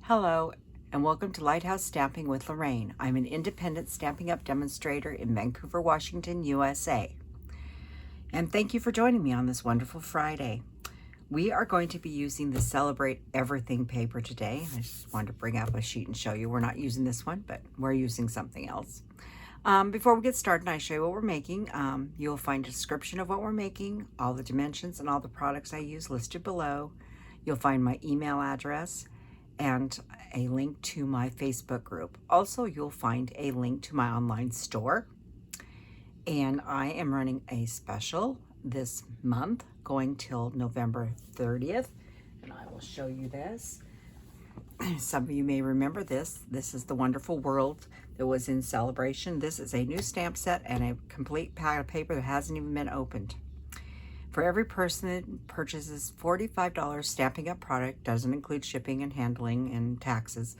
Hello, and welcome to Lighthouse Stamping with Lorraine. I'm an independent Stampin' Up! Demonstrator in Vancouver, Washington, USA. And thank you for joining me on this wonderful Friday. We are going to be using the Celebrate Everything paper today. I just wanted to bring up a sheet and show you. We're not using this one, but we're using something else. Before we get started and I show you what we're making, you'll find a description of what we're making, all the dimensions and all the products I use listed below. You'll find my email address and a link to my Facebook group. Also, you'll find a link to my online store. And I am running a special this month going till November 30th. And I will show you this. Some of you may remember this. This is the Wonderful World that was in celebration. This is a new stamp set and a complete pad of paper that hasn't even been opened. For every person that purchases $45 Stampin' Up! Product, doesn't include shipping and handling and taxes,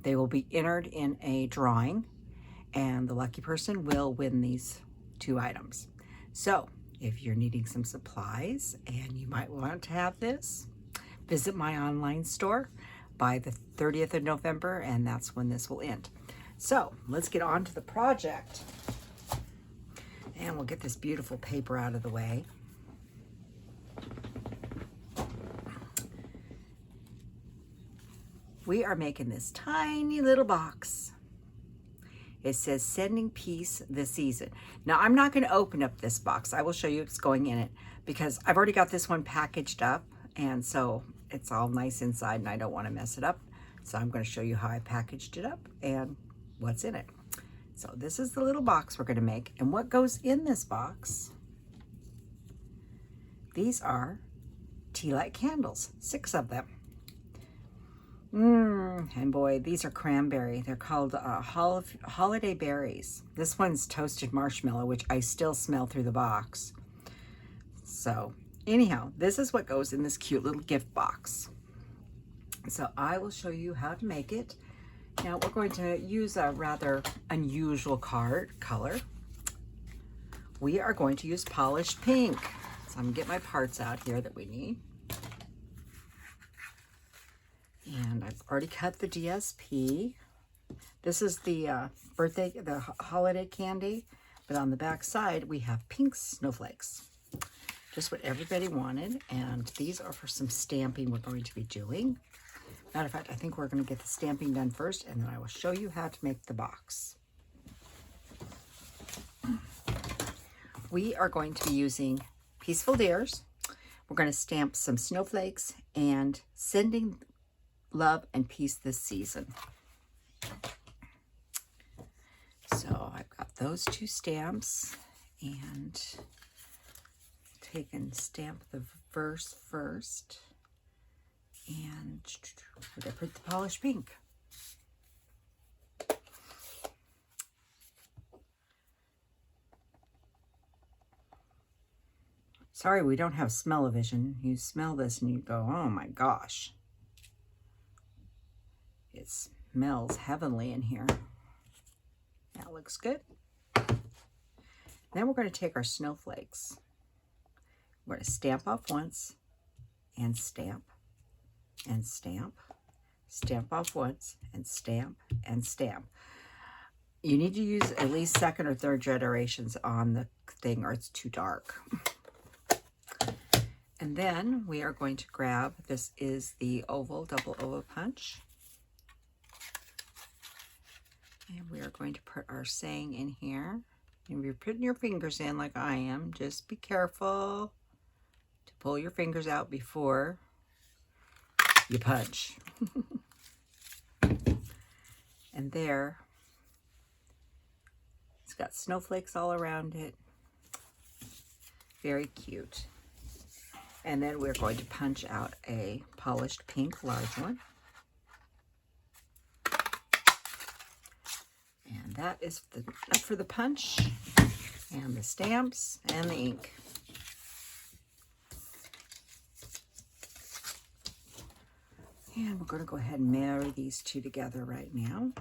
they will be entered in a drawing, and the lucky person will win these 2 items. So if you're needing some supplies and you might want to have this, visit my online store by the 30th of November, and that's when this will end. So let's get on to the project, and we'll get this beautiful paper out of the way. We are making this tiny little box. It says sending peace this season. Now I'm not going to open up this box. I will show you what's going in it because I've already got this one packaged up, and so it's all nice inside and I don't want to mess it up. So I'm going to show you how I packaged it up and what's in it. So this is the little box we're going to make, and what goes in this box. These are Tealight candles, 6 of them. And boy, these are cranberry. They're called holiday berries. This one's toasted marshmallow, which I still smell through the box. So anyhow, this is what goes in this cute little gift box. So I will show you how to make it. Now we're going to use a rather unusual color. We are going to use polished pink. So I'm gonna get my parts out here that we need. And I've already cut the DSP. This is the the holiday candy, but on the back side we have pink snowflakes. Just what everybody wanted, and these are for some stamping we're going to be doing. Matter of fact, I think we're going to get the stamping done first, and then I will show you how to make the box. We are going to be using Peaceful Dears. We're going to stamp some snowflakes and sending love and peace this season. So I've got those 2 stamps, and take and stamp the verse first, and we're going to put the polished pink. Sorry, we don't have smell-o-vision. You smell this and you go, oh my gosh. It smells heavenly in here. That looks good. Then we're going to take our snowflakes. We're going to stamp off once and stamp and stamp. Stamp off once and stamp and stamp. You need to use at least 2nd or 3rd generations on the thing or it's too dark. And then we are going to grab, this is the oval, double oval punch. And we are going to put our saying in here. And if you're putting your fingers in like I am, just be careful to pull your fingers out before you punch. And there, it's got snowflakes all around it. Very cute. And then we're going to punch out a polished pink large one. And that is enough for the punch and the stamps and the ink. And we're going to go ahead and marry these 2 together right now.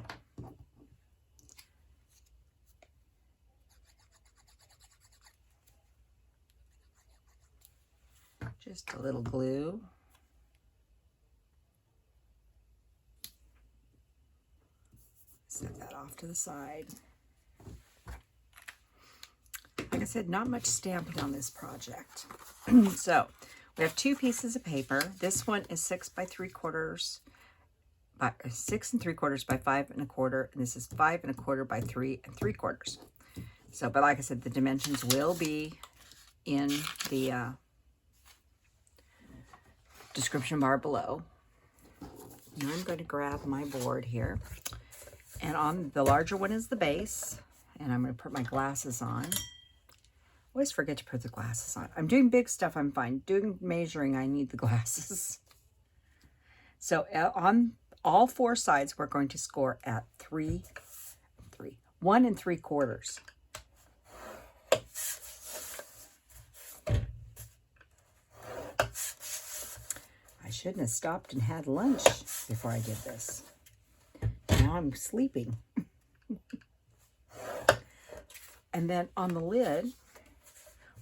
Just a little glue. to the side. Like I said, not much stamping on this project. So we have 2 pieces of paper. This one is 6 3/4 by 5 1/4, and this is 5 1/4 by 3 3/4. So, but like I said, the dimensions will be in the description bar below. Now I'm going to grab my board here, and on the larger one is the base, and I'm going to put my glasses on. Always forget to put the glasses on. I'm doing big stuff, I'm fine. Doing measuring, I need the glasses. So on all 4 sides, we're going to score at 1 3/4. I shouldn't have stopped and had lunch before I did this. Now I'm sleeping. And then on the lid,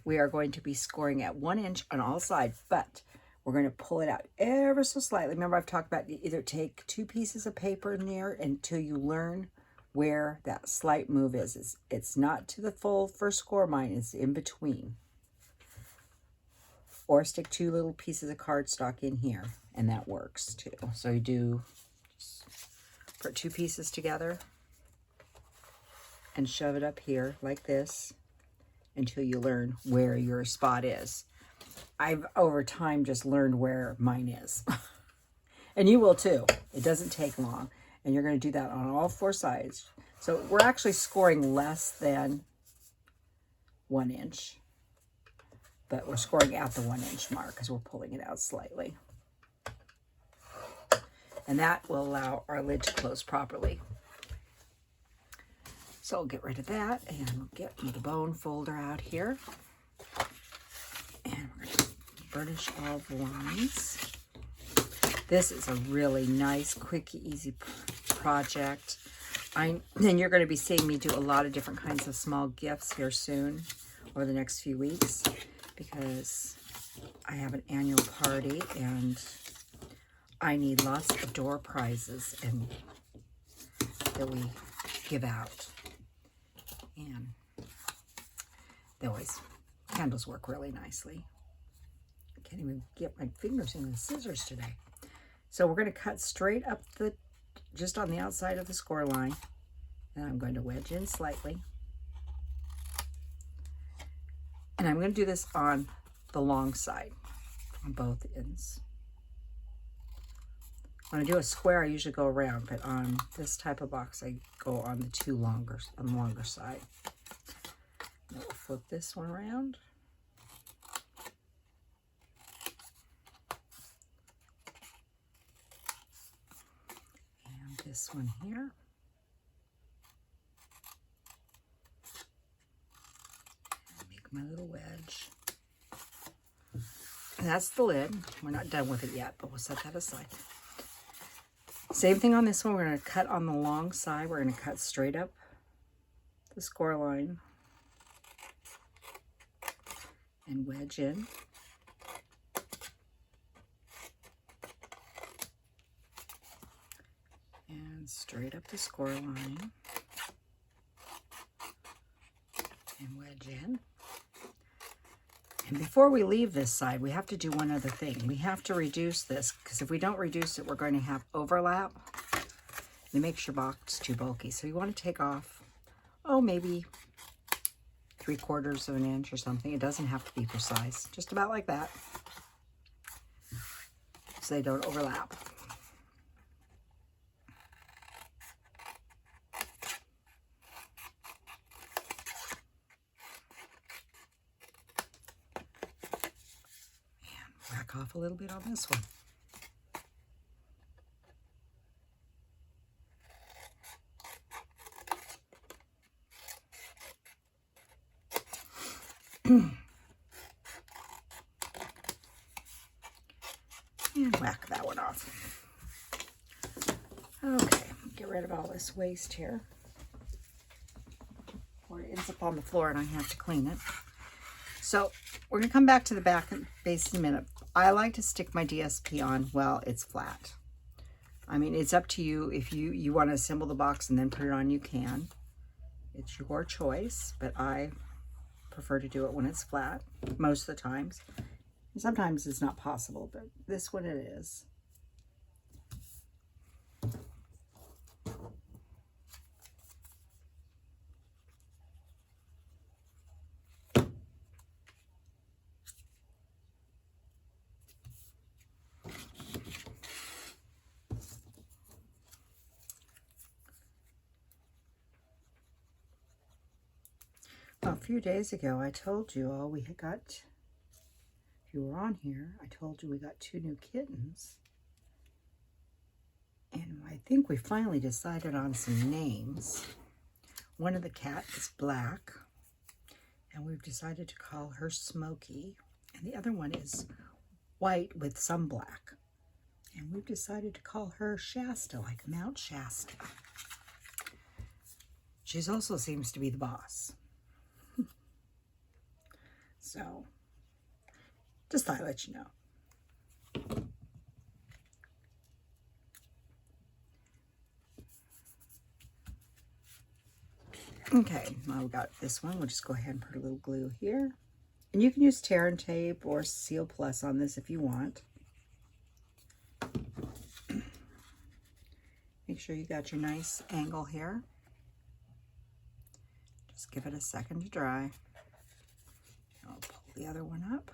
we are going to be scoring at 1 inch on all sides, but we're going to pull it out ever so slightly. Remember, I've talked about you either take 2 pieces of paper in there until you learn where that slight move is. It's not to the full first score line, it's in between. Or stick 2 little pieces of cardstock in here, and that works too. So you do put 2 pieces together and shove it up here like this until you learn where your spot is. I've over time just learned where mine is. And you will too. It doesn't take long. And you're going to do that on all 4 sides. So we're actually scoring less than 1 inch. But we're scoring at the 1 inch mark because we're pulling it out slightly. And that will allow our lid to close properly. So I'll get rid of that, and we'll get the bone folder out here. And we're going to burnish all the lines. This is a really nice, quick, easy project. And you're going to be seeing me do a lot of different kinds of small gifts here soon over the next few weeks, because I have an annual party and I need lots of door prizes and that we give out. And candles work really nicely. I can't even get my fingers in the scissors today. So we're going to cut straight up just on the outside of the score line. And I'm going to wedge in slightly. And I'm going to do this on the long side, on both ends. When I do a square, I usually go around, but on this type of box, I go on the longer side. And we'll flip this one around. And this one here. And make my little wedge. And that's the lid. We're not done with it yet, but we'll set that aside. Same thing on this one. We're going to cut on the long side. We're going to cut straight up the score line and wedge in. And straight up the score line and wedge in. And before we leave this side, we have to do one other thing. We have to reduce this, because if we don't reduce it, we're going to have overlap. And it makes your box too bulky. So you want to take off, maybe 3/4 of an inch or something. It doesn't have to be precise, just about like that, so they don't overlap. Back off a little bit on this one. And whack that one off. Okay, get rid of all this waste here, or it ends up on the floor and I have to clean it. So we're going to come back to the back and base in a minute. I like to stick my DSP on while it's flat. I mean, it's up to you. If you want to assemble the box and then put it on, you can. It's your choice, but I prefer to do it when it's flat most of the times. Sometimes it's not possible, but this one it is. A few days ago, I told you all we had got, if you were on here, I told you we got 2 new kittens. And I think we finally decided on some names. One of the cat is black, and we've decided to call her Smokey. And the other one is white with some black. And we've decided to call her Shasta, like Mount Shasta. She also seems to be the boss. So, just thought I'd let you know. Okay, now we got this one. We'll just go ahead and put a little glue here. And you can use tear and tape or Seal Plus on this if you want. Make sure you got your nice angle here. Just give it a second to dry. I'll pull the other one up.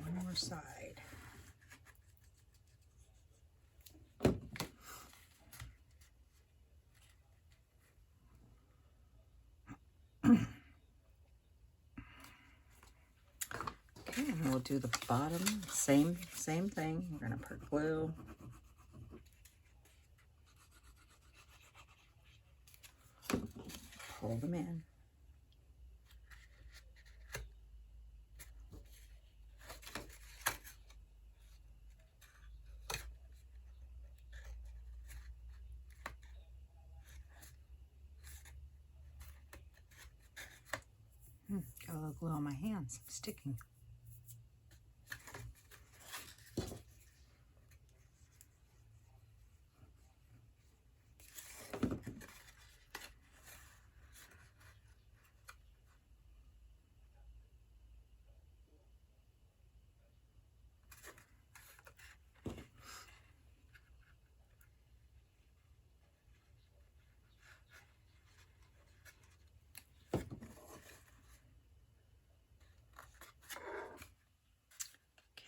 One more side. Okay, and we'll do the bottom, same thing. We're gonna put glue. Pull them in. Got a little glue on my hands, it's sticking.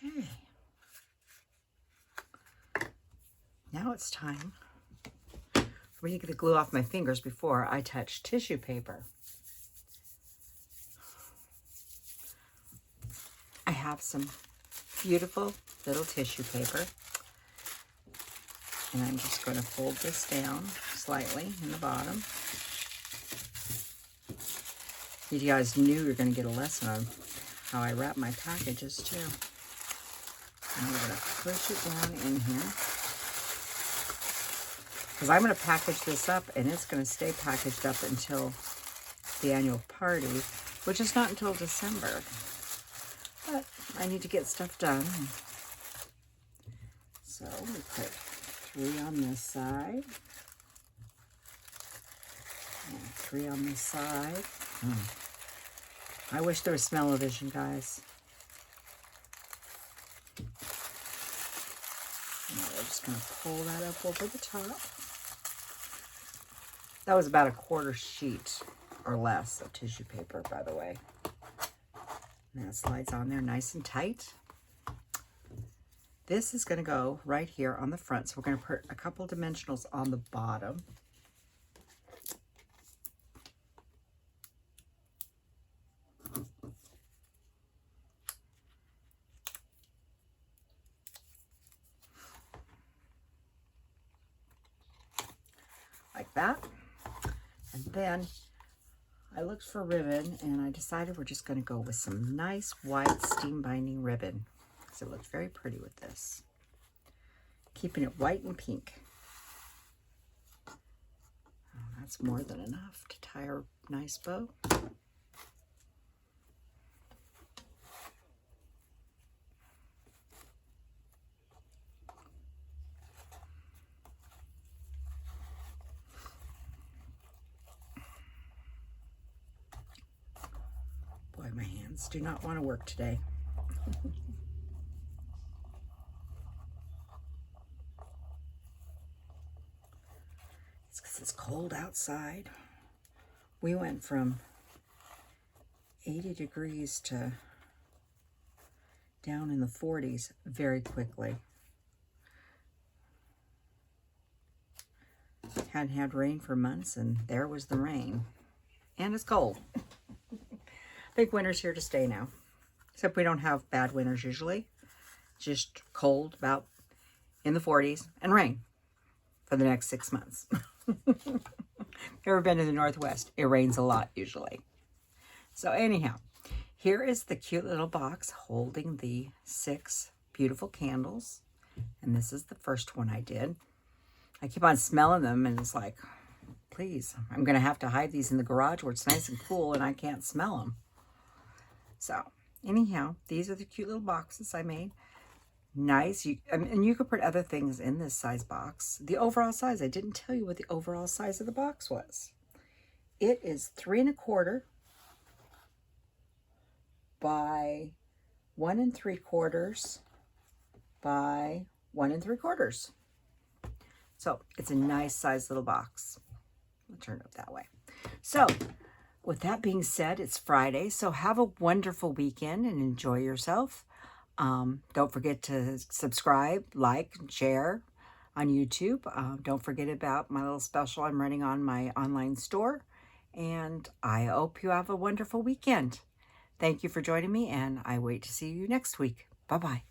Okay. Now it's time for me to get the glue off my fingers before I touch tissue paper. I have some beautiful little tissue paper, and I'm just going to fold this down slightly in the bottom. You guys knew you were going to get a lesson on how I wrap my packages too. And I'm going to push it down in here, because I'm going to package this up, and it's going to stay packaged up until the annual party, which is not until December. But I need to get stuff done. So we put 3 on this side, and 3 on this side. I wish there was smell-o-vision, guys. Now we're just going to pull that up over the top. That was about a 1/4 sheet or less of tissue paper, by the way. And that slides on there nice and tight. This is going to go right here on the front, so we're going to put a couple dimensionals on the bottom. Like that. And then I looked for ribbon, and I decided we're just going to go with some nice white steam binding ribbon, because it looks very pretty with this. Keeping it white and pink. Oh, that's more than enough to tie a nice bow. Boy, my hands do not want to work today. It's because it's cold outside. We went from 80 degrees to down in the 40s very quickly. Hadn't had rain for months, and there was the rain. And it's cold. I think winter's here to stay now. Except we don't have bad winters usually. Just cold, about in the 40s, and rain for the next 6 months. Ever been to the Northwest? It rains a lot usually. So anyhow, here is the cute little box holding the 6 beautiful candles. And this is the first one I did. I keep on smelling them, and it's like, please, I'm going to have to hide these in the garage where it's nice and cool and I can't smell them. So anyhow, these are the cute little boxes I made. Nice. And you could put other things in this size box. The overall size, I didn't tell you what the overall size of the box was. It is 3 1/4 by 1 3/4 by 1 3/4. So it's a nice size little box. I'll turn it up that way. So with that being said, it's Friday, so have a wonderful weekend and enjoy yourself. Don't forget to subscribe, like, and share on YouTube. Don't forget about my little special I'm running on my online store. And I hope you have a wonderful weekend. Thank you for joining me, and I wait to see you next week. Bye-bye.